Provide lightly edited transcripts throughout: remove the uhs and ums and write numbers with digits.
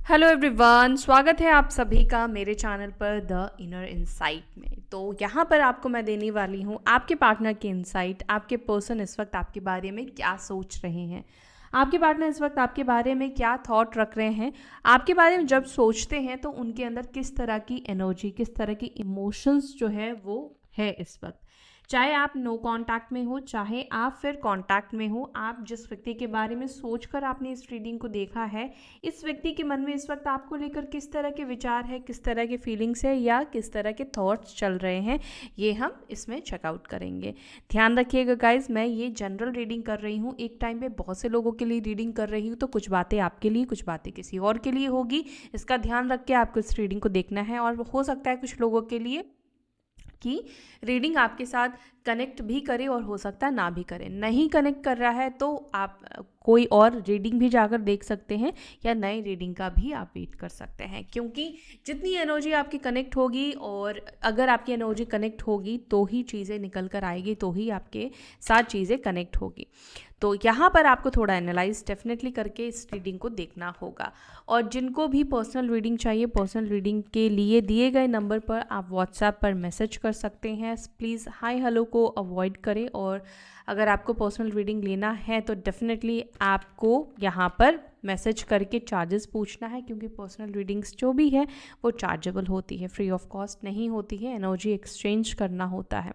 Hello everyone, स्वागत है आप सभी का मेरे चैनल पर द इनर इनसाइट में। तो यहाँ पर आपको मैं देने वाली हूँ आपके पार्टनर के इनसाइट। आपके पर्सन इस वक्त आपके बारे में क्या सोच रहे हैं, आपके पार्टनर इस वक्त आपके बारे में क्या थॉट रख रहे हैं, आपके बारे में जब सोचते हैं तो उनके अंदर किस तरह की एनर्जी, किस तरह की इमोशंस जो है वो है इस वक्त। चाहे आप नो कांटेक्ट में हो, चाहे आप फिर कांटेक्ट में हो, आप जिस व्यक्ति के बारे में सोचकर आपने इस रीडिंग को देखा है, इस व्यक्ति के मन में इस वक्त आपको लेकर किस तरह के विचार है, किस तरह के फीलिंग्स है या किस तरह के थॉट्स चल रहे हैं, ये हम इसमें चेकआउट करेंगे। ध्यान रखिएगा गाइज, मैं ये जनरल रीडिंग कर रही हूँ, एक टाइम पे बहुत से लोगों के लिए रीडिंग कर रही हूँ, तो कुछ बातें आपके लिए, कुछ बातें किसी और के लिए होगी। इसका ध्यान रख के आपको इस रीडिंग को देखना है। और हो सकता है कुछ लोगों के लिए कि रीडिंग आपके साथ कनेक्ट भी करे और हो सकता है ना भी करे। नहीं कनेक्ट कर रहा है तो आप कोई और रीडिंग भी जाकर देख सकते हैं या नई रीडिंग का भी आप वेट कर सकते हैं, क्योंकि जितनी एनर्जी आपकी कनेक्ट होगी और अगर आपकी एनर्जी कनेक्ट होगी तो ही चीज़ें निकल कर आएगी, तो ही आपके साथ चीज़ें कनेक्ट होगी। तो यहाँ पर आपको थोड़ा एनालाइज डेफिनेटली करके इस रीडिंग को देखना होगा। और जिनको भी पर्सनल रीडिंग चाहिए, पर्सनल रीडिंग के लिए दिए गए नंबर पर आप व्हाट्सएप पर मैसेज कर सकते हैं। प्लीज़ हाय हेलो को अवॉइड करें। और अगर आपको पर्सनल रीडिंग लेना है तो डेफिनेटली आपको यहाँ पर मैसेज करके चार्जेस पूछना है, क्योंकि पर्सनल रीडिंग्स जो भी है वो चार्जेबल होती है, फ्री ऑफ कॉस्ट नहीं होती है, एनर्जी एक्सचेंज करना होता है।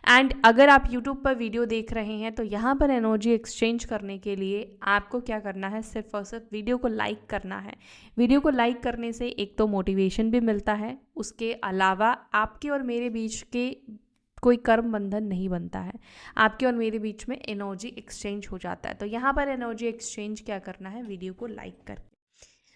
एंड अगर आप यूट्यूब पर वीडियो देख रहे हैं तो यहाँ पर एनर्जी एक्सचेंज करने के लिए आपको क्या करना है, सिर्फ और सिर्फ वीडियो को लाइक करना है। वीडियो को लाइक करने से एक तो मोटिवेशन भी मिलता है, उसके अलावा आपके और मेरे बीच के कोई कर्म बंधन नहीं बनता है, आपके और मेरे बीच में एनर्जी एक्सचेंज हो जाता है। तो यहाँ पर एनर्जी एक्सचेंज क्या करना है, वीडियो को लाइक करके।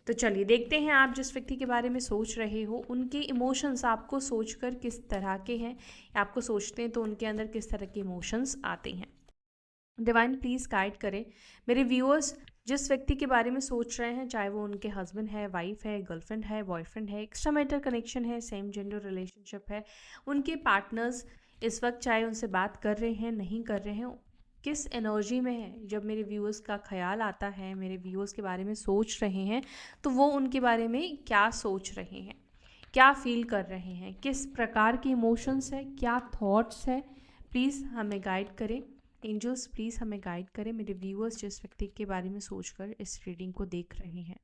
तो चलिए देखते हैं आप जिस व्यक्ति के बारे में सोच रहे हो उनके इमोशंस आपको सोचकर किस तरह के हैं, आपको सोचते हैं तो उनके अंदर किस तरह के इमोशंस आते हैं। डिवाइन प्लीज़ गाइड करें मेरे व्यूअर्स, जिस व्यक्ति के बारे में सोच रहे हैं, चाहे वो उनके हस्बैंड है, वाइफ है, गर्लफ्रेंड है, बॉयफ्रेंड है, एक्स्ट्रा मैरिटल कनेक्शन है, सेम जेंडर रिलेशनशिप है, उनके पार्टनर्स इस वक्त चाहे उनसे बात कर रहे हैं, नहीं कर रहे हैं, किस एनर्जी में है। जब मेरे व्यूअर्स का ख्याल आता है, मेरे व्यूअर्स के बारे में सोच रहे हैं, तो वो उनके बारे में क्या सोच रहे हैं, क्या फील कर रहे हैं, किस प्रकार के इमोशंस है, क्या थॉट्स है। प्लीज़ हमें गाइड करें एंजल्स, प्लीज़ हमें गाइड करें मेरे व्यूअर्स जिस व्यक्ति के बारे में सोचकर इस रीडिंग को देख रहे हैं।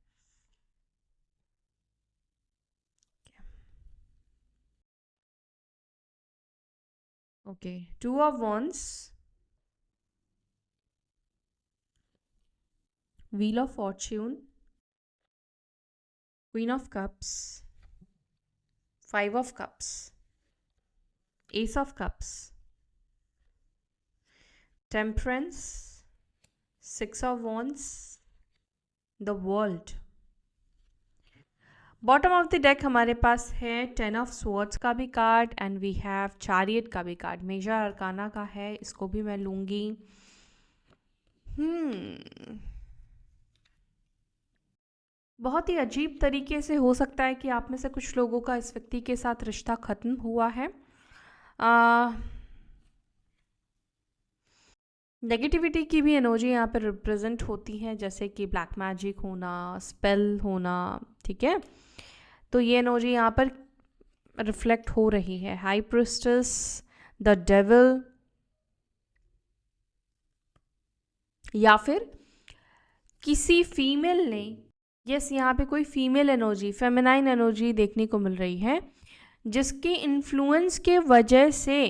Okay, 2 of wands, wheel of fortune, queen of cups, 5 of cups, ace of cups, temperance, 6 of wands, the world। Bottom of the deck हमारे पास है 10 ऑफ स्वॉर्ड्स का भी card and we have chariot का भी कार्ड, मेजर अरकाना का है, इसको भी मैं लूँगी। बहुत ही अजीब तरीके से हो सकता है कि आप में से कुछ लोगों का इस व्यक्ति के साथ रिश्ता ख़त्म हुआ है। नेगेटिविटी की भी एनर्जी यहाँ पर रिप्रेजेंट होती है, जैसे कि ब्लैक मैजिक होना, स्पेल होना, ठीक है। तो ये एनर्जी यहाँ पर रिफ्लेक्ट हो रही है। हाई प्रिस्टेस, द डेविल, या फिर किसी फीमेल ने, यस यहाँ पे कोई फीमेल एनर्जी, फेमिनाइन एनर्जी देखने को मिल रही है, जिसके इन्फ्लुएंस के वजह से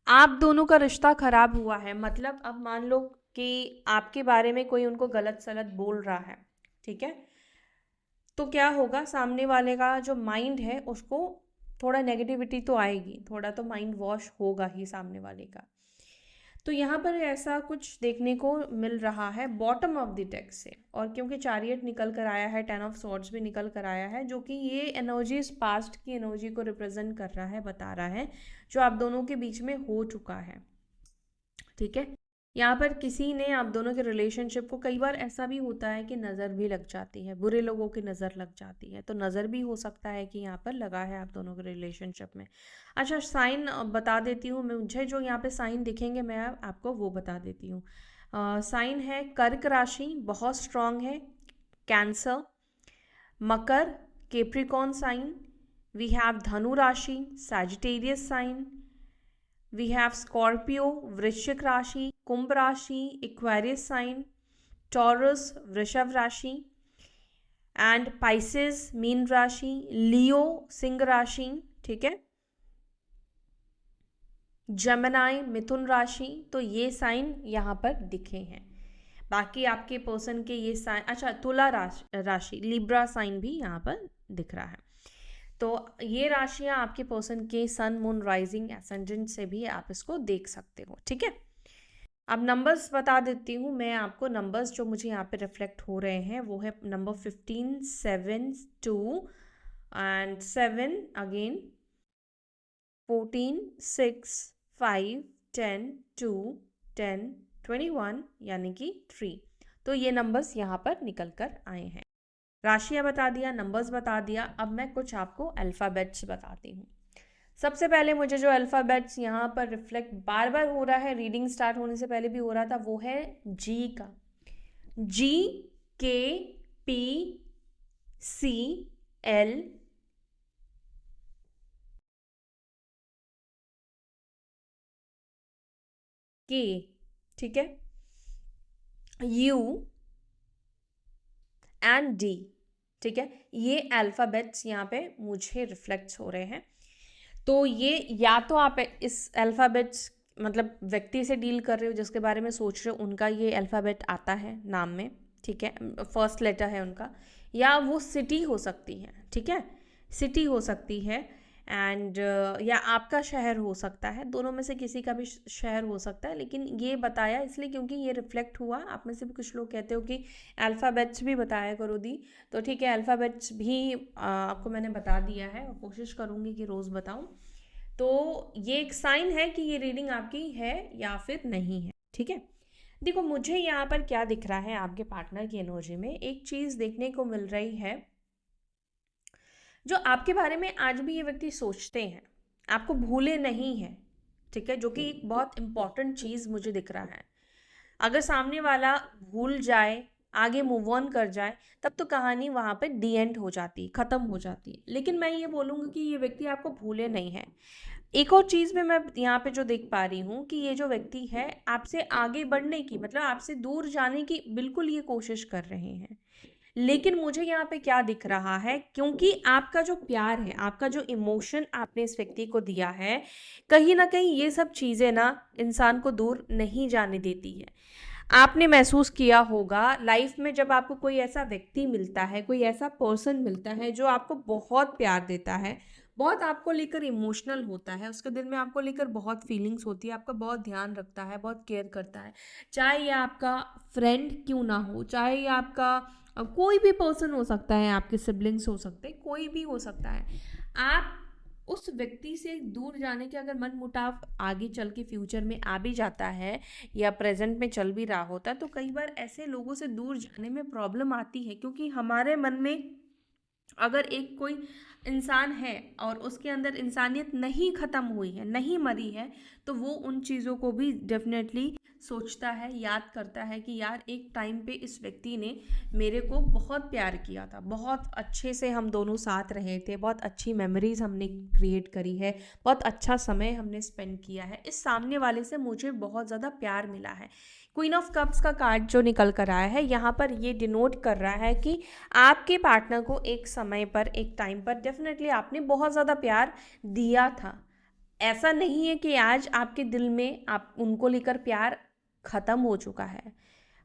आप दोनों का रिश्ता खराब हुआ है। मतलब अब मान लो कि आपके बारे में कोई उनको गलत सलत बोल रहा है, ठीक है, तो क्या होगा, सामने वाले का जो माइंड है उसको थोड़ा नेगेटिविटी तो आएगी, थोड़ा तो माइंड वॉश होगा ही सामने वाले का। तो यहाँ पर ऐसा कुछ देखने को मिल रहा है बॉटम ऑफ द डेक से। और क्योंकि चैरियट निकल कर आया है, 10 ऑफ स्वॉर्ड्स भी निकल कर आया है, जो कि ये एनर्जीज पास्ट की एनर्जी को रिप्रेजेंट कर रहा है, बता रहा है, जो आप दोनों के बीच में हो चुका है, ठीक है। यहाँ पर किसी ने आप दोनों के रिलेशनशिप को, कई बार ऐसा भी होता है कि नज़र भी लग जाती है, बुरे लोगों की नज़र लग जाती है, तो नज़र भी हो सकता है कि यहाँ पर लगा है आप दोनों के रिलेशनशिप में। अच्छा, साइन बता देती हूँ मैं, मुझे जो यहाँ पे साइन दिखेंगे मैं आपको वो बता देती हूँ। साइन है कर्क राशि, बहुत स्ट्रांग है, cancer, Makar, Capricorn sign. We have Dhanu Rashi, Sagittarius sign. We have Scorpio, Vrishchik Rashi, Kumbh Rashi, Aquarius sign, Taurus, Vrishav Rashi, and Pisces mean राशि, लियो सिंह राशि, ठीक है, जमनाई मिथुन राशि। तो ये साइन यहाँ पर दिखे हैं। बाकी आपके पर्सन के ये साइन, अच्छा तुला राशि लिब्रा साइन भी यहाँ पर दिख रहा है। तो ये राशियाँ आपके पर्सन के सन मून राइजिंग एसेंडेंट से भी आप इसको देख सकते हो, ठीक है। अब नंबर्स बता देती हूँ मैं आपको। नंबर्स जो मुझे यहाँ पे रिफ्लेक्ट हो रहे हैं वो है नंबर 15, 7, 2 एंड 7 अगेन, 14, 6, 5, 10, 2, 10, 21 यानी कि 3। तो ये नंबर्स यहाँ पर निकल कर आए हैं। राशियाँ बता दिया, नंबर्स बता दिया। अब मैं कुछ आपको अल्फ़ाबेट्स बताती हूँ। सबसे पहले मुझे जो अल्फ़ाबेट्स यहाँ पर रिफ्लेक्ट बार बार हो रहा है, रीडिंग स्टार्ट होने से पहले भी हो रहा था, वो है जी का। जी, के, पी, सी, एल, के, ठीक है, यू एंड डी, ठीक है। ये अल्फ़ाबेट्स यहाँ पे मुझे रिफ्लेक्ट्स हो रहे हैं। तो ये या तो आप इस अल्फ़ाबेट्स मतलब व्यक्ति से डील कर रहे हो जिसके बारे में सोच रहे हो, उनका ये अल्फ़ाबेट आता है नाम में, ठीक है, फर्स्ट लेटर है उनका, या वो सिटी हो सकती है, ठीक है, सिटी हो सकती है, एंड या आपका शहर हो सकता है। दोनों में से किसी का भी शहर हो सकता है, लेकिन ये बताया इसलिए क्योंकि ये रिफ्लेक्ट हुआ। आप में से भी कुछ लोग कहते हो कि अल्फ़ाबेट्स भी बताया करो दी, तो ठीक है, अल्फ़ाबेट्स भी आपको मैंने बता दिया है और कोशिश करूँगी कि रोज़ बताऊँ। तो ये एक साइन है कि ये रीडिंग आपकी है या फिर नहीं है, ठीक है। देखो मुझे यहाँ पर क्या दिख रहा है, आपके पार्टनर की एनर्जी में एक चीज़ देखने को मिल रही है, जो आपके बारे में आज भी ये व्यक्ति सोचते हैं, आपको भूले नहीं हैं, ठीक है, जो कि एक बहुत इंपॉर्टेंट चीज़ मुझे दिख रहा है। अगर सामने वाला भूल जाए, आगे मूव ऑन कर जाए, तब तो कहानी वहाँ पे डी एंड हो जाती, ख़त्म हो जाती है। लेकिन मैं ये बोलूँगी कि ये व्यक्ति आपको भूले नहीं है। एक और चीज़ में मैं यहाँ पे जो देख पा रही हूँ कि ये जो व्यक्ति है आपसे आगे बढ़ने की, मतलब आपसे दूर जाने की बिल्कुल ये कोशिश कर रहे हैं। लेकिन मुझे यहाँ पे क्या दिख रहा है, क्योंकि आपका जो प्यार है, आपका जो इमोशन आपने इस व्यक्ति को दिया है, कहीं ना कहीं ये सब चीज़ें ना इंसान को दूर नहीं जाने देती है। आपने महसूस किया होगा लाइफ में, जब आपको कोई ऐसा व्यक्ति मिलता है, कोई ऐसा पर्सन मिलता है जो आपको बहुत प्यार देता है, बहुत आपको लेकर इमोशनल होता है, उसके दिल में आपको लेकर बहुत फीलिंग्स होती है, आपका बहुत ध्यान रखता है, बहुत केयर करता है, चाहे ये आपका फ्रेंड क्यों ना हो, चाहे ये आपका कोई भी पर्सन हो सकता है, आपके सिबलिंग्स हो सकते हैं, कोई भी हो सकता है। आप उस व्यक्ति से दूर जाने के अगर मनमुटाव आगे चल के फ्यूचर में आ भी जाता है या प्रेजेंट में चल भी रहा होता है, तो कई बार ऐसे लोगों से दूर जाने में प्रॉब्लम आती है, क्योंकि हमारे मन में अगर एक कोई इंसान है और उसके अंदर इंसानियत नहीं ख़त्म हुई है, नहीं मरी है, तो वो उन चीज़ों को भी डेफिनेटली सोचता है, याद करता है कि यार एक टाइम पे इस व्यक्ति ने मेरे को बहुत प्यार किया था, बहुत अच्छे से हम दोनों साथ रहे थे, बहुत अच्छी मेमोरीज हमने क्रिएट करी है, बहुत अच्छा समय हमने स्पेंड किया है, इस सामने वाले से मुझे बहुत ज़्यादा प्यार मिला है। क्वीन ऑफ कप्स का कार्ड जो निकल कर आया है यहाँ पर, ये डिनोट कर रहा है कि आपके पार्टनर को एक समय पर, एक टाइम पर डेफिनेटली आपने बहुत ज़्यादा प्यार दिया था। ऐसा नहीं है कि आज आपके दिल में आप उनको लेकर प्यार ख़त्म हो चुका है।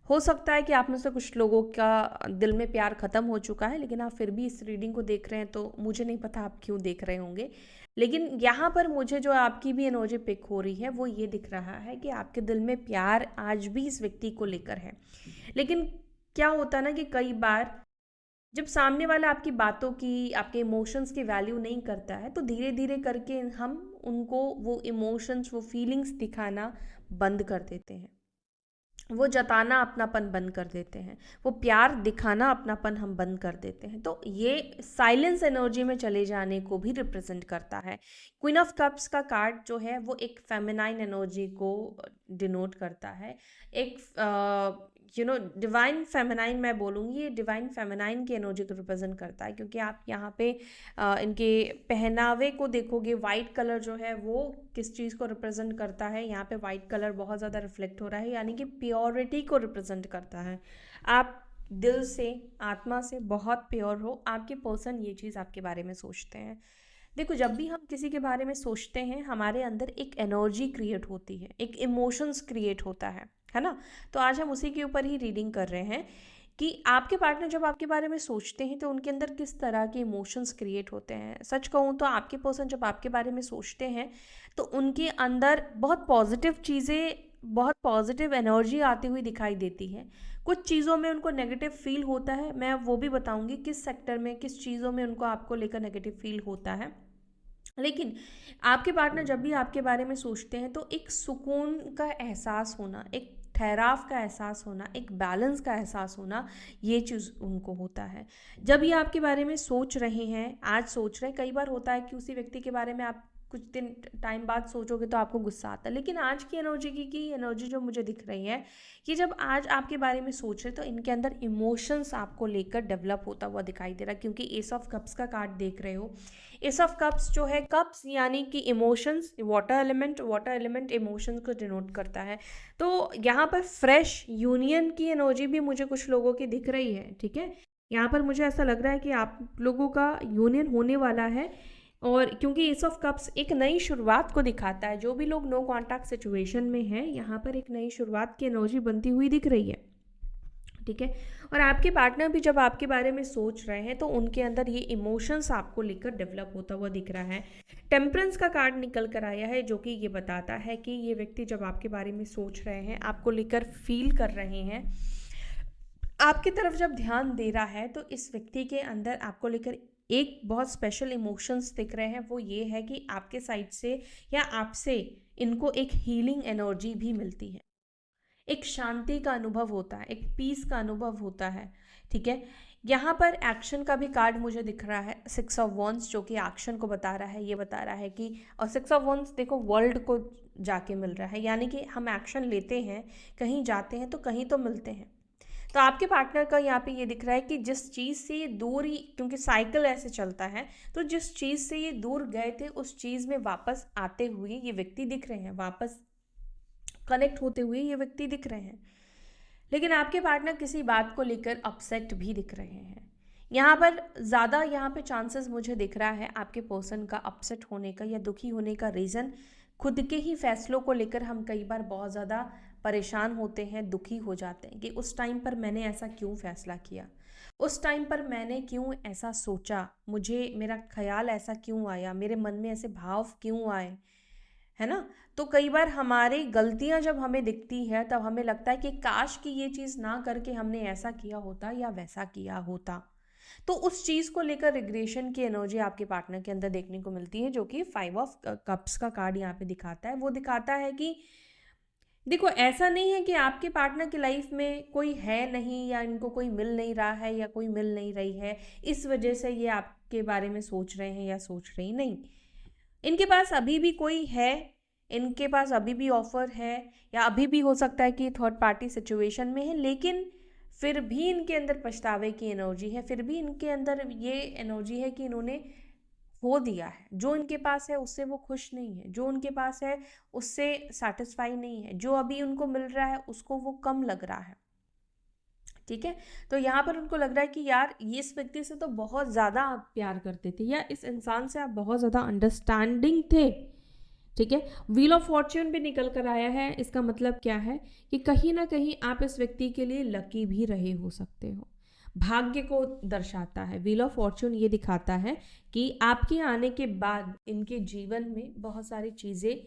हो सकता है कि आप में से कुछ लोगों का दिल में प्यार ख़त्म हो चुका है, लेकिन आप फिर भी इस रीडिंग को देख रहे हैं, तो मुझे नहीं पता आप क्यों देख रहे होंगे। लेकिन यहाँ पर मुझे जो आपकी भी एनर्जी पिक हो रही है वो ये दिख रहा है कि आपके दिल में प्यार आज भी इस व्यक्ति को लेकर है। लेकिन क्या होता है ना कि कई बार जब सामने वाला आपकी बातों की, आपके इमोशंस की वैल्यू नहीं करता है, तो धीरे धीरे करके हम उनको वो इमोशंस, वो फीलिंग्स दिखाना बंद कर देते हैं, वो जताना अपनापन बंद कर देते हैं, वो प्यार दिखाना अपनापन हम बंद कर देते हैं। तो ये साइलेंस एनर्जी में चले जाने को भी रिप्रेजेंट करता है। क्वीन ऑफ कप्स का कार्ड जो है वो एक फेमिनाइन एनर्जी को डिनोट करता है, एक डिवाइन फेमिनाइन मैं बोलूँगी, ये डिवाइन फेमिनाइन की एनर्जी को रिप्रेजेंट करता है, क्योंकि आप यहाँ पे इनके पहनावे को देखोगे, वाइट कलर जो है वो किस चीज़ को रिप्रेजेंट करता है। यहाँ पे वाइट कलर बहुत ज़्यादा रिफ्लेक्ट हो रहा है, यानी कि प्योरिटी को रिप्रेजेंट करता है। आप दिल से, आत्मा से बहुत प्योर हो, आपके पर्सन ये चीज़ आपके बारे में सोचते हैं। देखो, जब भी हम किसी के बारे में सोचते हैं, हमारे अंदर एक एनर्जी क्रिएट होती है, एक इमोशंस क्रिएट होता है ना। तो आज हम उसी के ऊपर ही रीडिंग कर रहे हैं कि आपके पार्टनर जब आपके बारे में सोचते हैं तो उनके अंदर किस तरह के इमोशंस क्रिएट होते हैं। सच कहूँ तो आपके पर्सन जब आपके बारे में सोचते हैं तो उनके अंदर बहुत पॉजिटिव चीज़ें, बहुत पॉजिटिव एनर्जी आती हुई दिखाई देती है। कुछ चीज़ों में उनको नेगेटिव फील होता है, मैं वो भी बताऊंगी किस सेक्टर में, किस चीज़ों में उनको आपको लेकर नेगेटिव फील होता है। लेकिन आपके पार्टनर जब भी आपके बारे में सोचते हैं तो एक सुकून का एहसास होना, एक ठहराव का एहसास होना, एक बैलेंस का एहसास होना, ये चीज़ उनको होता है। जब ये आपके बारे में सोच रहे हैं, आज सोच रहे हैं, कई बार होता है कि उसी व्यक्ति के बारे में आप कुछ दिन टाइम बाद सोचोगे तो आपको गुस्सा आता है, लेकिन आज की एनर्जी जो मुझे दिख रही है, कि जब आज आपके बारे में सोच रहे तो इनके अंदर इमोशंस आपको लेकर डेवलप होता हुआ दिखाई दे रहा है। क्योंकि एस ऑफ कप्स का कार्ड देख रहे हो, एस ऑफ कप्स जो है, कप्स यानी कि इमोशंस, वाटर एलिमेंट इमोशंस को डिनोट करता है। तो यहाँ पर फ्रेश यूनियन की एनर्जी भी मुझे कुछ लोगों की दिख रही है, ठीक है। यहाँ पर मुझे ऐसा लग रहा है कि आप लोगों का यूनियन होने वाला है, और क्योंकि एस ऑफ कप्स एक नई शुरुआत को दिखाता है। जो भी लोग नो कॉन्टैक्ट सिचुएशन में हैं, यहाँ पर एक नई शुरुआत की एनर्जी बनती हुई दिख रही है, ठीक है। और आपके पार्टनर भी जब आपके बारे में सोच रहे हैं तो उनके अंदर ये इमोशंस आपको लेकर डेवलप होता हुआ दिख रहा है। टेम्परेंस का कार्ड निकल कर आया है, जो कि ये बताता है कि ये व्यक्ति जब आपके बारे में सोच रहे हैं, आपको लेकर फील कर रहे हैं, आपकी तरफ जब ध्यान दे रहा है, तो इस व्यक्ति के अंदर आपको लेकर एक बहुत स्पेशल इमोशंस दिख रहे हैं। वो ये है कि आपके साइड से या आपसे इनको एक हीलिंग एनर्जी भी मिलती है, एक शांति का अनुभव होता है, एक पीस का अनुभव होता है, ठीक है। यहाँ पर एक्शन का भी कार्ड मुझे दिख रहा है, 6 ऑफ वॉन्ड्स, जो कि एक्शन को बता रहा है। ये बता रहा है कि, और 6 ऑफ वॉन्ड्स देखो वर्ल्ड को जाके मिल रहा है, यानी कि हम एक्शन लेते हैं, कहीं जाते हैं तो कहीं तो मिलते हैं। तो आपके पार्टनर का यहाँ पे ये दिख रहा है कि जिस चीज़ से ये दूर ही, क्योंकि साइकिल ऐसे चलता है, तो जिस चीज़ से ये दूर गए थे उस चीज़ में वापस आते हुए ये व्यक्ति दिख रहे हैं, वापस कनेक्ट होते हुए ये व्यक्ति दिख रहे हैं। लेकिन आपके पार्टनर किसी बात को लेकर अपसेट भी दिख रहे हैं। यहाँ पर ज़्यादा यहाँ पे चांसेस मुझे दिख रहा है आपके पर्सन का अपसेट होने का या दुखी होने का रीज़न खुद के ही फैसलों को लेकर हम कई बार बहुत ज़्यादा परेशान होते हैं, दुखी हो जाते हैं कि उस टाइम पर मैंने ऐसा क्यों फैसला किया, उस टाइम पर मैंने क्यों ऐसा सोचा, मुझे मेरा ख्याल ऐसा क्यों आया, मेरे मन में ऐसे भाव क्यों आए, है ना। तो कई बार हमारी गलतियां जब हमें दिखती है तब हमें लगता है कि काश कि ये चीज़ ना करके हमने ऐसा किया होता या वैसा किया होता। तो उस चीज़ को लेकर रिग्रेशन की एनर्जी आपके पार्टनर के अंदर देखने को मिलती है, जो कि 5 ऑफ कप्स का कार्ड यहाँ पे दिखाता है। वो दिखाता है कि देखो, ऐसा नहीं है कि आपके पार्टनर की लाइफ में कोई है नहीं, या इनको कोई मिल नहीं रहा है, या कोई मिल नहीं रही है, इस वजह से ये आपके बारे में सोच रहे हैं या सोच रही नहीं। इनके पास अभी भी कोई है, इनके पास अभी भी ऑफर है, या अभी भी हो सकता है कि थर्ड पार्टी सिचुएशन में है, लेकिन फिर भी इनके अंदर पछतावे की एनर्जी है, फिर भी इनके अंदर ये एनर्जी है कि इन्होंने खो दिया है। जो इनके पास है उससे वो खुश नहीं है, जो उनके पास है उससे सेटिस्फाई नहीं है, जो अभी उनको मिल रहा है उसको वो कम लग रहा है, ठीक है। तो यहाँ पर उनको लग रहा है कि यार ये इस व्यक्ति से तो बहुत ज़्यादा आप प्यार करते थे, या इस इंसान से आप बहुत ज़्यादा अंडरस्टैंडिंग थे, ठीक है। व्हील ऑफ फॉर्च्यून भी निकल कर आया है। इसका मतलब क्या है कि कहीं ना कहीं आप इस व्यक्ति के लिए लकी भी रहे हो सकते हो, भाग्य को दर्शाता है। व्हील ऑफ फॉर्च्यून ये दिखाता है कि आपके आने के बाद इनके जीवन में बहुत सारी चीज़ें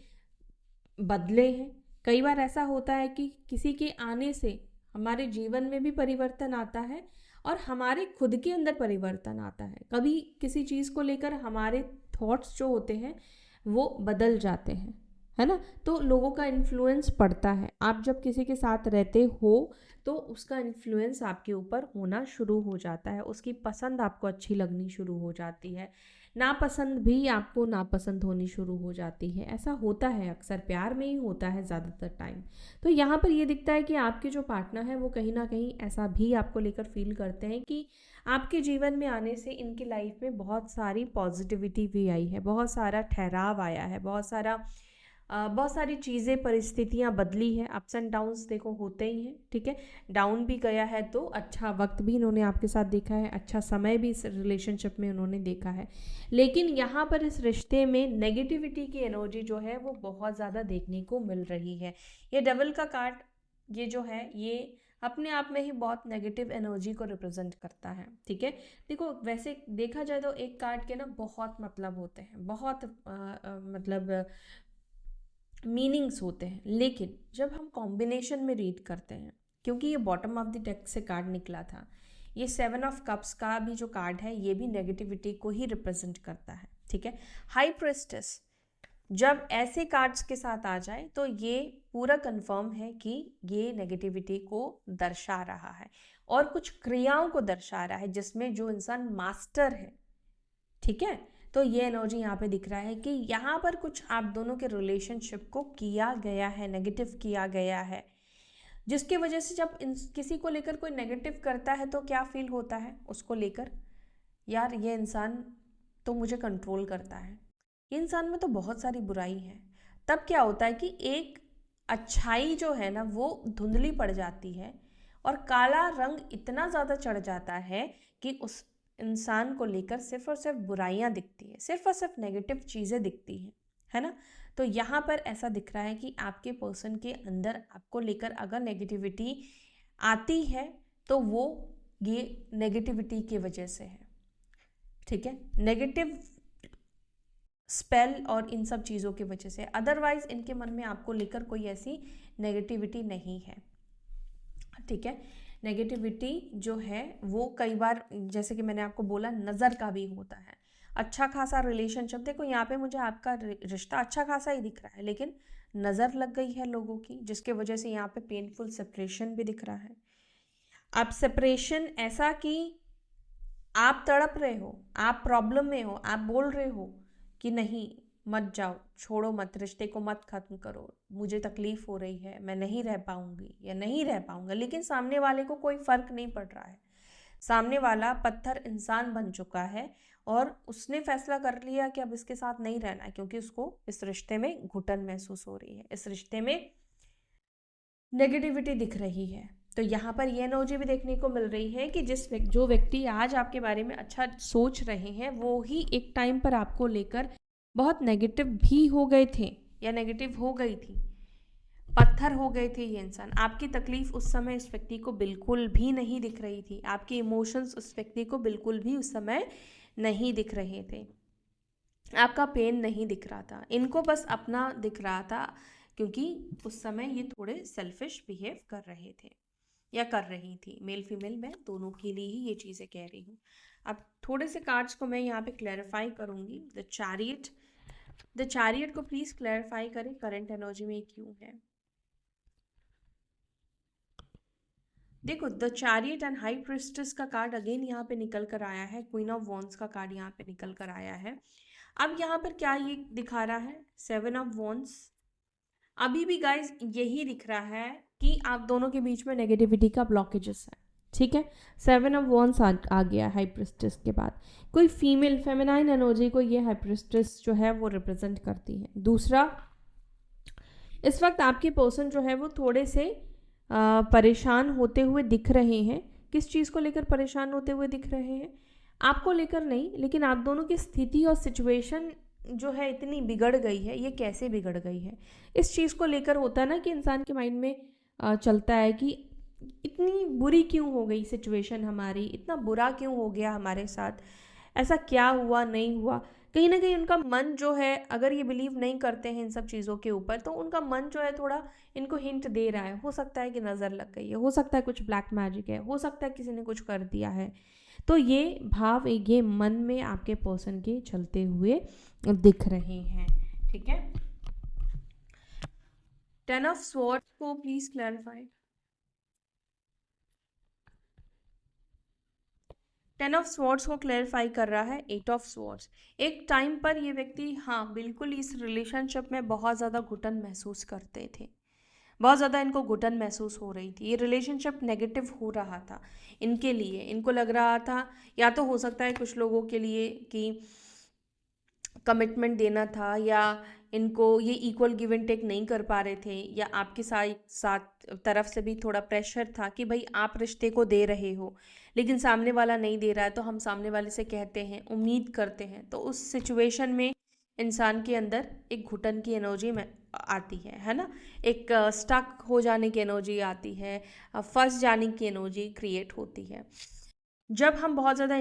बदले हैं। कई बार ऐसा होता है कि किसी के आने से हमारे जीवन में भी परिवर्तन आता है और हमारे खुद के अंदर परिवर्तन आता है। कभी किसी चीज़ को लेकर हमारे थॉट्स जो होते हैं वो बदल जाते हैं, है ना। तो लोगों का इन्फ्लुएंस पड़ता है। आप जब किसी के साथ रहते हो तो उसका इन्फ्लुएंस आपके ऊपर होना शुरू हो जाता है, उसकी पसंद आपको अच्छी लगनी शुरू हो जाती है। नापसंद भी आपको नापसंद होनी शुरू हो जाती है। ऐसा होता है, अक्सर प्यार में ही होता है ज़्यादातर टाइम। तो यहाँ पर ये दिखता है कि आपके जो पार्टनर है वो कहीं ना कहीं ऐसा भी आपको लेकर फील करते हैं कि आपके जीवन में आने से इनकी लाइफ में बहुत सारी पॉजिटिविटी भी आई है, बहुत सारा ठहराव आया है, बहुत सारी चीज़ें, परिस्थितियाँ बदली है। अप्स एंड डाउन्स देखो होते ही हैं, ठीक है। डाउन भी गया है तो अच्छा वक्त भी इन्होंने आपके साथ देखा है, अच्छा समय भी इस रिलेशनशिप में उन्होंने देखा है। लेकिन यहाँ पर इस रिश्ते में नेगेटिविटी की एनर्जी जो है वो बहुत ज़्यादा देखने को मिल रही है। ये डबल का कार्ड, ये जो है ये अपने आप में ही बहुत नेगेटिव एनर्जी को रिप्रेजेंट करता है, ठीक है। देखो वैसे देखा जाए तो एक कार्ड के ना बहुत मतलब होते हैं, बहुत मतलब मीनिंग्स होते हैं, लेकिन जब हम कॉम्बिनेशन में रीड करते हैं, क्योंकि ये बॉटम ऑफ द डेक से कार्ड निकला था, ये 7 ऑफ कप्स का भी जो कार्ड है ये भी नेगेटिविटी को ही रिप्रेजेंट करता है, ठीक है। हाई प्रेस्टेस जब ऐसे कार्ड्स के साथ आ जाए तो ये पूरा कंफर्म है कि ये नेगेटिविटी को दर्शा रहा है और कुछ क्रियाओं को दर्शा रहा है जिसमें जो इंसान मास्टर है, ठीक है। तो ये एनर्जी यहाँ पे दिख रहा है कि यहाँ पर कुछ आप दोनों के रिलेशनशिप को किया गया है, नेगेटिव किया गया है, जिसकी वजह से जब किसी को लेकर कोई नेगेटिव करता है तो क्या फील होता है उसको लेकर, यार ये इंसान तो मुझे कंट्रोल करता है, ये इंसान में तो बहुत सारी बुराई है। तब क्या होता है कि एक अच्छाई जो है ना वो धुंधली पड़ जाती है और काला रंग इतना ज़्यादा चढ़ जाता है कि उस इंसान को लेकर सिर्फ और सिर्फ बुराइयां दिखती है, सिर्फ और सिर्फ नेगेटिव चीज़ें दिखती हैं, है ना। तो यहाँ पर ऐसा दिख रहा है कि आपके पर्सन के अंदर आपको लेकर अगर नेगेटिविटी आती है तो वो ये नेगेटिविटी की वजह से है, ठीक है। नेगेटिव स्पेल और इन सब चीज़ों की वजह से, अदरवाइज इनके मन में आपको लेकर कोई ऐसी नेगेटिविटी नहीं है, ठीक है। नेगेटिविटी जो है वो कई बार जैसे कि मैंने आपको बोला नज़र का भी होता है। अच्छा खासा रिलेशनशिप, देखो यहाँ पे मुझे आपका रिश्ता अच्छा खासा ही दिख रहा है, लेकिन नज़र लग गई है लोगों की, जिसके वजह से यहाँ पे पेनफुल सेपरेशन भी दिख रहा है। अब सेपरेशन ऐसा कि आप तड़प रहे हो, आप प्रॉब्लम में हो, आप बोल रहे हो कि नहीं मत जाओ, छोड़ो मत, रिश्ते को मत खत्म करो, मुझे तकलीफ हो रही है, मैं नहीं रह पाऊंगी या नहीं रह पाऊंगा, लेकिन सामने वाले को कोई फर्क नहीं पड़ रहा है। सामने वाला पत्थर इंसान बन चुका है और उसने फैसला कर लिया कि अब इसके साथ नहीं रहना है, क्योंकि उसको इस रिश्ते में घुटन महसूस हो रही है, इस रिश्ते में नेगेटिविटी दिख रही है। तो यहाँ पर ये एनर्जी भी देखने को मिल रही है कि जो व्यक्ति आज आपके बारे में अच्छा सोच रहे हैं वो ही एक टाइम पर आपको लेकर बहुत नेगेटिव भी हो गए थे या नेगेटिव हो गई थी, पत्थर हो गए थे ये इंसान। आपकी तकलीफ उस समय उस व्यक्ति को बिल्कुल भी नहीं दिख रही थी, आपके इमोशंस उस व्यक्ति को बिल्कुल भी उस समय नहीं दिख रहे थे, आपका पेन नहीं दिख रहा था, इनको बस अपना दिख रहा था, क्योंकि उस समय ये थोड़े सेल्फिश बिहेव कर रहे थे या कर रही थी। मेल फीमेल मैं दोनों के लिए ही ये चीज़ें कह रही हूँ। अब थोड़े से कार्ड्स को मैं यहाँ पे क्लैरिफाई करूँगी। द चैरियट को प्लीज़ क्लैरिफाई करें करंट एनर्जी में क्यों है। देखो the chariot and high priestess का कार्ड अगेन यहाँ पे निकल कर आया है, क्वीन ऑफ वॉन्ड्स का कार्ड यहाँ पे निकल कर आया है। अब यहाँ पर क्या ये दिखा रहा है, 7 ऑफ वॉन्ड्स। अभी भी गाइज यही दिख रहा है कि आप दोनों के बीच में नेगेटिविटी का ब्लॉकेजेस है, ठीक है। 7 ऑफ वॉन्ड्स आ गया हाई प्रिस्टेस के बाद, कोई फीमेल फेमिनाइन एनर्जी को ये हाई प्रिस्टेस जो है वो रिप्रेजेंट करती है। दूसरा, इस वक्त आपके पर्सन जो है वो थोड़े से परेशान होते हुए दिख रहे हैं। किस चीज़ को लेकर परेशान होते हुए दिख रहे हैं, आपको लेकर नहीं, लेकिन आप दोनों की स्थिति और सिचुएशन जो है इतनी बिगड़ गई है। ये कैसे बिगड़ गई है इस चीज़ को लेकर होता है ना कि इंसान के माइंड में चलता है कि इतनी बुरी क्यों हो गई सिचुएशन हमारी, इतना बुरा क्यों हो गया हमारे साथ, ऐसा क्या हुआ नहीं हुआ। कहीं ना कहीं उनका मन जो है, अगर ये बिलीव नहीं करते हैं इन सब चीज़ों के ऊपर, तो उनका मन जो है थोड़ा इनको हिंट दे रहा है। हो सकता है कि नज़र लग गई है, हो सकता है कुछ ब्लैक मैजिक है, हो सकता है किसी ने कुछ कर दिया है। तो ये भाव ये मन में आपके पर्सन के चलते हुए दिख रहे हैं, ठीक है। 10 ऑफ स्वॉर्ड्स को प्लीज क्लैरिफाई। 10 ऑफ स्वॉर्ड्स को क्लैरिफाई कर रहा है 8 ऑफ स्वॉर्ड्स। एक टाइम पर ये व्यक्ति हाँ बिल्कुल इस रिलेशनशिप में बहुत ज़्यादा घुटन महसूस करते थे, बहुत ज़्यादा इनको घुटन महसूस हो रही थी, ये रिलेशनशिप नेगेटिव हो रहा था इनके लिए। इनको लग रहा था, या तो हो सकता है कुछ लोगों के लिए कि कमिटमेंट देना था, या इनको ये इक्वल गिव एंड टेक नहीं कर पा रहे थे, या आपके साथ तरफ से भी थोड़ा प्रेशर था कि भाई आप रिश्ते को दे रहे हो लेकिन सामने वाला नहीं दे रहा है, तो हम सामने वाले से कहते हैं, उम्मीद करते हैं। तो उस सिचुएशन में इंसान के अंदर एक घुटन की एनर्जी में आती है ना, एक स्टक हो जाने की एनर्जी आती है, फंस जाने की एनर्जी क्रिएट होती है। जब हम बहुत ज़्यादा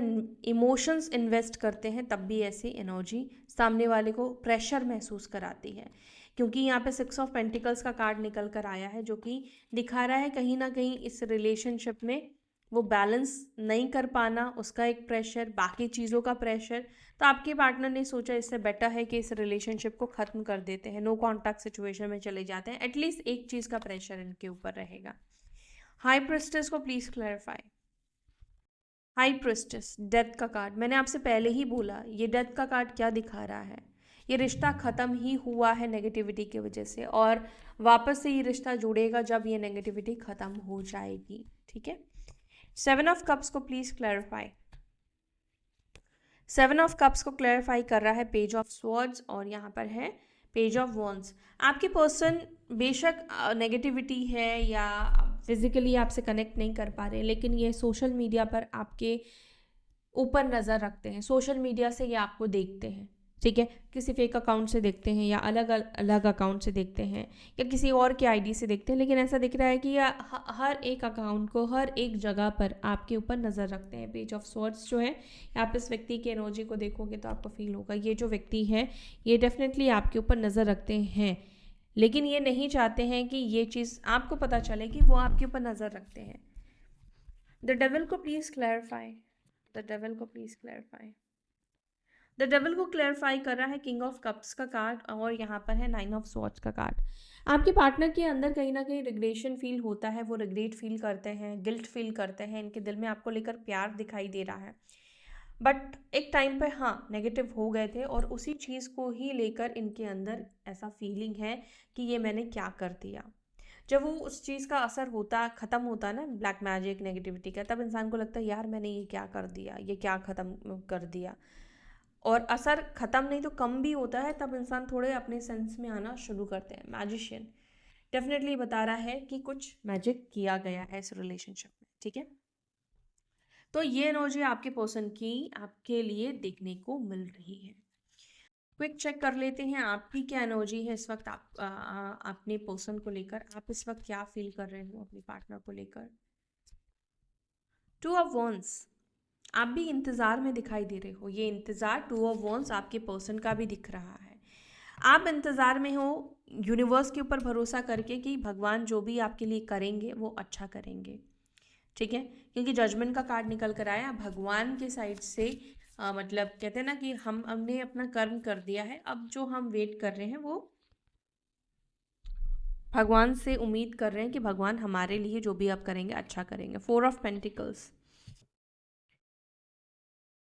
इमोशंस इन्वेस्ट करते हैं तब भी ऐसी एनर्जी सामने वाले को प्रेशर महसूस कराती है, क्योंकि यहाँ पे 6 ऑफ पेंटिकल्स का कार्ड निकल कर आया है जो कि दिखा रहा है कहीं ना कहीं इस रिलेशनशिप में वो बैलेंस नहीं कर पाना, उसका एक प्रेशर, बाकी चीज़ों का प्रेशर। तो आपके पार्टनर ने सोचा इससे बेटर है कि इस रिलेशनशिप को ख़त्म कर देते हैं, नो कॉन्टैक्ट सिचुएशन में चले जाते हैं, एटलीस्ट एक चीज़ का प्रेशर इनके ऊपर रहेगा। हाई प्रिस्टेस को please clarify. High priestess, death का कार्ड, मैंने आपसे पहले ही बोला ये डेथ का कार्ड क्या दिखा रहा है, ये रिश्ता ख़त्म ही हुआ है नेगेटिविटी की वजह से, और वापस से ये रिश्ता जुड़ेगा जब ये नेगेटिविटी ख़त्म हो जाएगी। ठीक है। 7 ऑफ कप्स को प्लीज़ क्लैरिफाई। 7 ऑफ कप्स को क्लैरिफाई कर रहा है पेज ऑफ स्वॉर्ड्स, और यहाँ पर है पेज ऑफ वॉन्ड्स। आपके पर्सन बेशक नेगेटिविटी है या फिजिकली आपसे कनेक्ट नहीं कर पा रहे, लेकिन ये सोशल मीडिया पर आपके ऊपर नज़र रखते हैं, सोशल मीडिया से ये आपको देखते हैं। ठीक है, किसी फेक अकाउंट से देखते हैं, या अलग अलग अकाउंट से देखते हैं, या किसी और के आईडी से देखते हैं, लेकिन ऐसा दिख रहा है कि हर एक अकाउंट को, हर एक जगह पर आपके ऊपर नज़र रखते हैं। पेज ऑफ स्वॉर्ड्स जो है, आप इस व्यक्ति की एनर्जी को देखोगे तो आपको फील होगा ये जो व्यक्ति है ये डेफिनेटली आपके ऊपर नज़र रखते हैं, लेकिन ये नहीं चाहते हैं कि ये चीज़ आपको पता चले कि वो आपके ऊपर नज़र रखते हैं। द डेविल को प्लीज़ क्लैरिफाई। द डेविल को प्लीज़ क्लैरिफाई। द डेविल को क्लैरिफाई कर रहा है किंग ऑफ कप्स का कार्ड, और यहाँ पर है 9 ऑफ स्वॉर्ड्स का कार्ड। आपके पार्टनर के अंदर कहीं ना कहीं रिग्रेशन फील होता है, वो रिग्रेट फील करते हैं, गिल्ट फील करते हैं, इनके दिल में आपको लेकर प्यार दिखाई दे रहा है, बट एक टाइम पे हाँ नेगेटिव हो गए थे, और उसी चीज़ को ही लेकर इनके अंदर ऐसा फीलिंग है कि ये मैंने क्या कर दिया। जब वो उस चीज़ का असर होता ख़त्म होता है ना, ब्लैक मैजिक नेगेटिविटी का, तब इंसान को लगता है यार मैंने ये क्या कर दिया, ये क्या ख़त्म कर दिया, और असर ख़त्म नहीं तो कम भी होता है, तब इंसान थोड़े अपने सेंस में आना शुरू करते हैं। मैजिशियन डेफिनेटली बता रहा है कि कुछ मैजिक किया गया है इस रिलेशनशिप में। ठीक है, तो ये एनर्जी आपके पर्सन की आपके लिए देखने को मिल रही है। क्विक चेक कर लेते हैं आपकी क्या एनर्जी है इस वक्त, अपने पर्सन को लेकर, आप इस वक्त क्या फील कर रहे हो अपने पार्टनर को लेकर। 2 ऑफ वॉन्ड्स, आप भी इंतज़ार में दिखाई दे रहे हो, ये इंतज़ार 2 ऑफ वॉन्ड्स आपके पर्सन का भी दिख रहा है। आप इंतज़ार में हो यूनिवर्स के ऊपर भरोसा करके कि भगवान जो भी आपके लिए करेंगे वो अच्छा करेंगे। ठीक है, क्योंकि जजमेंट का कार्ड निकल कर आया भगवान के साइड से, मतलब कहते हैं ना कि हमने अपना कर्म कर दिया है, अब जो हम वेट कर रहे हैं वो भगवान से उम्मीद कर रहे हैं कि भगवान हमारे लिए जो भी आप करेंगे अच्छा करेंगे। 4 ऑफ पेंटिकल्स,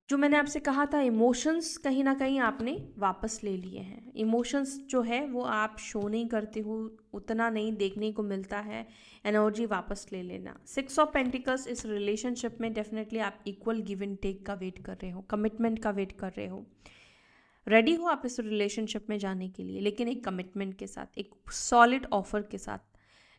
जो मैंने आपसे कहा था इमोशंस कहीं ना कहीं आपने वापस ले लिए हैं। इमोशंस जो है वो आप शो नहीं करते हो, उतना नहीं देखने को मिलता है, एनर्जी वापस ले लेना। 6 ऑफ पेंटिकल्स, इस रिलेशनशिप में डेफिनेटली आप इक्वल गिव एंड टेक का वेट कर रहे हो, कमिटमेंट का वेट कर रहे हो, रेडी हो आप इस रिलेशनशिप में जाने के लिए, लेकिन एक कमिटमेंट के साथ, एक सॉलिड ऑफर के साथ।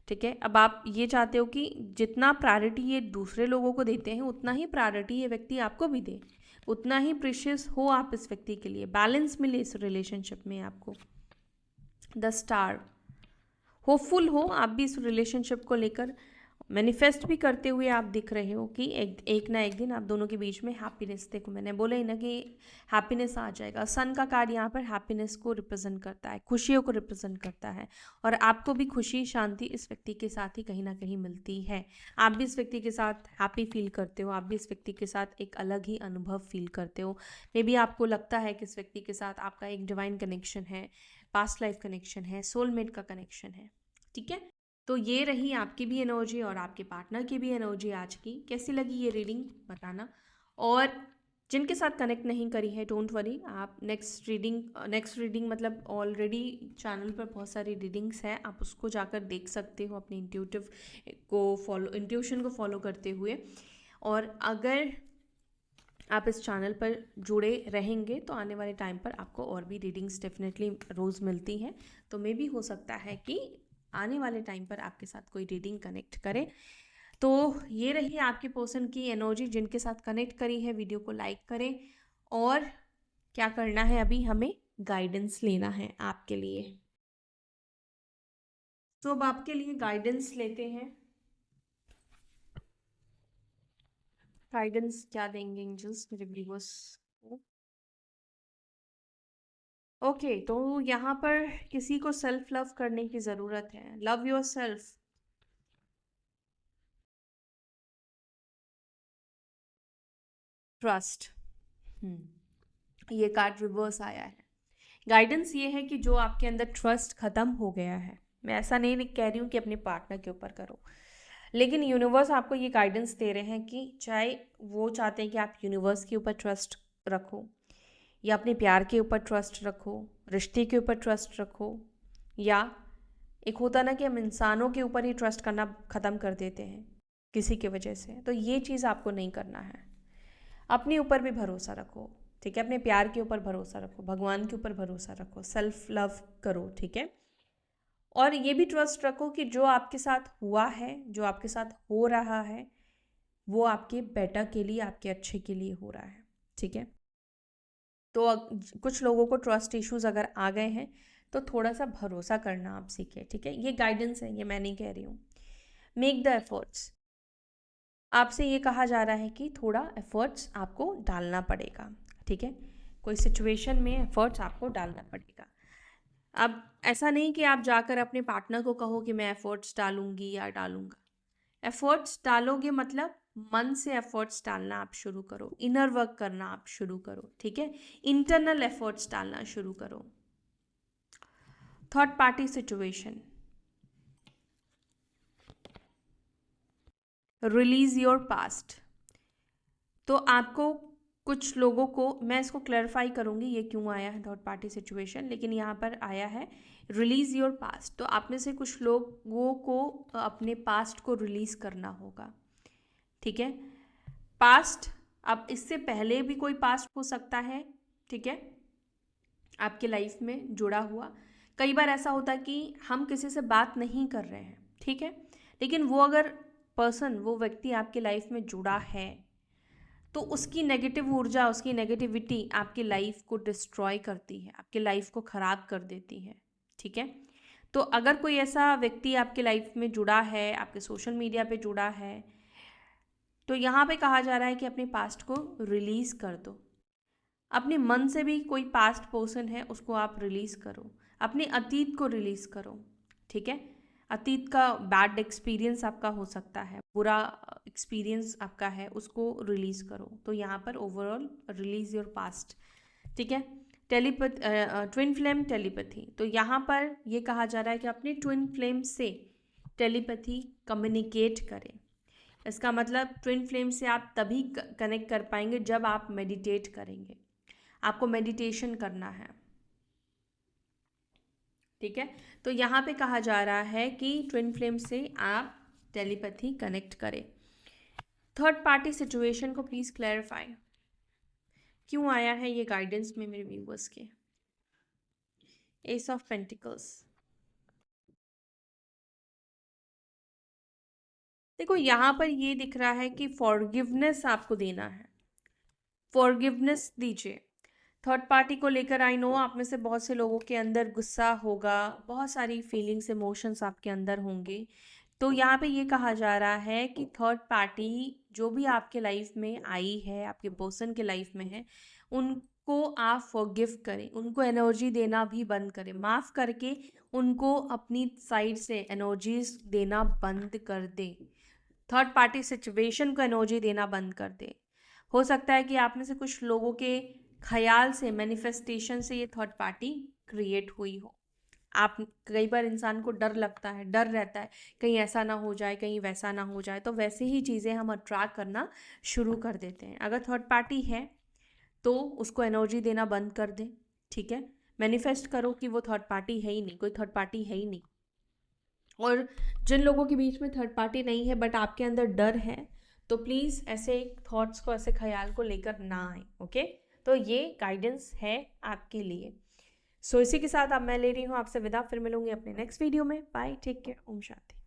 ठीक है, अब आप ये चाहते हो कि जितना प्रायोरिटी ये दूसरे लोगों को देते हैं उतना ही प्रायोरिटी ये व्यक्ति आपको भी दे, उतना ही प्रीशियस हो आप इस व्यक्ति के लिए, बैलेंस मिले इस रिलेशनशिप में आपको। द स्टार, होपफुल हो आप भी इस रिलेशनशिप को लेकर, मैनिफेस्ट भी करते हुए आप दिख रहे हो कि एक ना एक दिन आप दोनों के बीच में हैप्पीनेस, देखो मैंने बोला ही ना कि हैप्पीनेस आ जाएगा। सन का कार्ड यहाँ पर हैप्पीनेस को रिप्रेजेंट करता है, खुशियों को रिप्रेजेंट करता है, और आपको भी खुशी शांति इस व्यक्ति के साथ ही कहीं ना कहीं मिलती है। आप भी इस व्यक्ति के साथ हैप्पी फील करते हो, आप भी इस व्यक्ति के साथ एक अलग ही अनुभव फील करते हो। मे बी आपको लगता है कि इस व्यक्ति के साथ आपका एक डिवाइन कनेक्शन है, पास्ट लाइफ कनेक्शन है, सोलमेट का कनेक्शन है। ठीक है, तो ये रही आपकी भी एनर्जी और आपके पार्टनर की भी एनर्जी आज की। कैसी लगी ये रीडिंग बताना, और जिनके साथ कनेक्ट नहीं करी है, डोंट वरी, आप नेक्स्ट रीडिंग मतलब ऑलरेडी चैनल पर बहुत सारी रीडिंग्स हैं, आप उसको जाकर देख सकते हो अपने इंट्यूशन को फॉलो करते हुए। और अगर आप इस चैनल पर जुड़े रहेंगे तो आने वाले टाइम पर आपको और भी रीडिंग्स डेफिनेटली रोज़ मिलती हैं। तो मे भी हो सकता है कि आने वाले टाइम पर आपके साथ कोई रीडिंग कनेक्ट करे। तो ये रही आपके पर्सन की एनर्जी। जिनके साथ कनेक्ट करी है वीडियो को लाइक करें। और क्या करना है, अभी हमें गाइडेंस लेना है आपके लिए। तो अब आपके लिए गाइडेंस लेते हैं। गाइडेंस क्या देंगे एंजल्स मेरे व्यूअर्स को? ओके, तो यहाँ पर किसी को सेल्फ लव करने की ज़रूरत है। Love your self. ट्रस्ट। ये कार्ड रिवर्स आया है। गाइडेंस ये है कि जो आपके अंदर ट्रस्ट ख़त्म हो गया है, मैं ऐसा नहीं कह रही हूँ कि अपने पार्टनर के ऊपर करो, लेकिन यूनिवर्स आपको ये गाइडेंस दे रहे हैं कि चाहे वो चाहते हैं कि आप यूनिवर्स के ऊपर ट्रस्ट रखो, या अपने प्यार के ऊपर ट्रस्ट रखो, रिश्ते के ऊपर ट्रस्ट रखो, या एक होता ना कि हम इंसानों के ऊपर ही ट्रस्ट करना ख़त्म कर देते हैं किसी की वजह से। तो ये चीज़ आपको नहीं करना है। अपने ऊपर भी भरोसा रखो, ठीक है? अपने प्यार के ऊपर भरोसा रखो, भगवान के ऊपर भरोसा रखो, सेल्फ लव करो, ठीक है? और ये भी ट्रस्ट रखो कि जो आपके साथ हुआ है, जो आपके साथ हो रहा है, वो आपके बेटर के लिए, आपके अच्छे के लिए हो रहा है, ठीक है? तो कुछ लोगों को ट्रस्ट इश्यूज अगर आ गए हैं तो थोड़ा सा भरोसा करना आप सीखें, ठीक है? ये गाइडेंस है, ये मैं नहीं कह रही हूँ। Make the efforts. आपसे ये कहा जा रहा है कि थोड़ा एफर्ट्स आपको डालना पड़ेगा, ठीक है? कोई सिचुएशन में एफर्ट्स आपको डालना पड़ेगा। अब ऐसा नहीं कि आप जाकर अपने पार्टनर को कहो कि मैं एफर्ट्स डालूंगी या डालूंगा। एफर्ट्स डालोगे मतलब मन से एफर्ट्स डालना आप शुरू करो, इनर वर्क करना आप शुरू करो, ठीक है? इंटरनल एफर्ट्स डालना शुरू करो। Third party situation. Release your past. तो आपको कुछ लोगों को, मैं इसको क्लैरिफाई करूंगी ये क्यों आया है थर्ड पार्टी सिचुएशन, लेकिन यहाँ पर आया है रिलीज योर पास्ट। तो आप में से कुछ लोगों को अपने पास्ट को रिलीज करना होगा, ठीक है? पास्ट, अब इससे पहले भी कोई पास्ट हो सकता है, ठीक है, आपके लाइफ में जुड़ा हुआ। कई बार ऐसा होता है कि हम किसी से बात नहीं कर रहे हैं, ठीक है, लेकिन वो अगर पर्सन, वो व्यक्ति आपके लाइफ में जुड़ा है तो उसकी नेगेटिव ऊर्जा, उसकी नेगेटिविटी आपकी लाइफ को डिस्ट्रॉय करती है, आपकी लाइफ को ख़राब कर देती है, ठीक है? तो अगर कोई ऐसा व्यक्ति आपके लाइफ में जुड़ा है, आपके सोशल मीडिया पे जुड़ा है, तो यहाँ पे कहा जा रहा है कि अपने पास्ट को रिलीज़ कर दो। अपने मन से भी कोई पास्ट पर्सन है उसको आप रिलीज़ करो, अपने अतीत को रिलीज़ करो, ठीक है? अतीत का बैड एक्सपीरियंस आपका हो सकता है, बुरा एक्सपीरियंस आपका है, उसको रिलीज़ करो। तो यहाँ पर ओवरऑल रिलीज़ योर पास्ट, ठीक है? Twin flame telepathy. तो यहाँ पर ये कहा जा रहा है कि अपने ट्विन फ्लेम से टेलीपैथी कम्युनिकेट करें। इसका मतलब ट्विन फ्लेम से आप तभी कनेक्ट कर पाएंगे जब आप मेडिटेट करेंगे। आपको मेडिटेशन करना है, ठीक है? तो यहाँ पे कहा जा रहा है कि ट्विन फ्लेम से आप टेलीपैथी कनेक्ट करें। थर्ड पार्टी सिचुएशन को प्लीज़ क्लैरिफाई क्यों आया है ये गाइडेंस में मेरे व्यूवर्स के। S of pentacles. देखो यहाँ पर ये दिख रहा है कि फॉरगिवनेस आपको देना है, फॉरगिवनेस दीजिए। थर्ड पार्टी को लेकर आई नो आप में से बहुत से लोगों के अंदर गुस्सा होगा, बहुत सारी फीलिंग्स, इमोशंस आपके अंदर होंगे। तो यहाँ पे ये कहा जा रहा है कि थर्ड पार्टी जो भी आपके लाइफ में आई है, आपके पर्सन के लाइफ में है, उनको आप फॉरगिव करें, उनको एनर्जी देना भी बंद करें, माफ़ करके उनको अपनी साइड से एनर्जीज देना बंद कर दें। थर्ड पार्टी सिचुएशन को एनर्जी देना बंद कर दे। हो सकता है कि आप में से कुछ लोगों के ख्याल से, मैनिफेस्टेशन से ये थर्ड पार्टी क्रिएट हुई हो, आप कई बार इंसान को डर लगता है, डर रहता है कहीं ऐसा ना हो जाए, कहीं वैसा ना हो जाए, तो वैसे ही चीज़ें हम अट्रैक्ट करना शुरू कर देते हैं। अगर थर्ड पार्टी है तो उसको एनर्जी देना बंद कर दें, ठीक है। मैनिफेस्ट करो कि वो थर्ड पार्टी है ही नहीं, कोई थर्ड पार्टी है ही नहीं। और जिन लोगों के बीच में थर्ड पार्टी नहीं है बट आपके अंदर डर है, तो प्लीज़ ऐसे थॉट्स को, ऐसे ख्याल को लेकर ना आए, ओके। तो ये गाइडेंस है आपके लिए। सो इसी के साथ अब मैं ले रही हूँ आपसे विदा, फिर मिलूंगी अपने नेक्स्ट वीडियो में। Bye, take care, Om Shanti.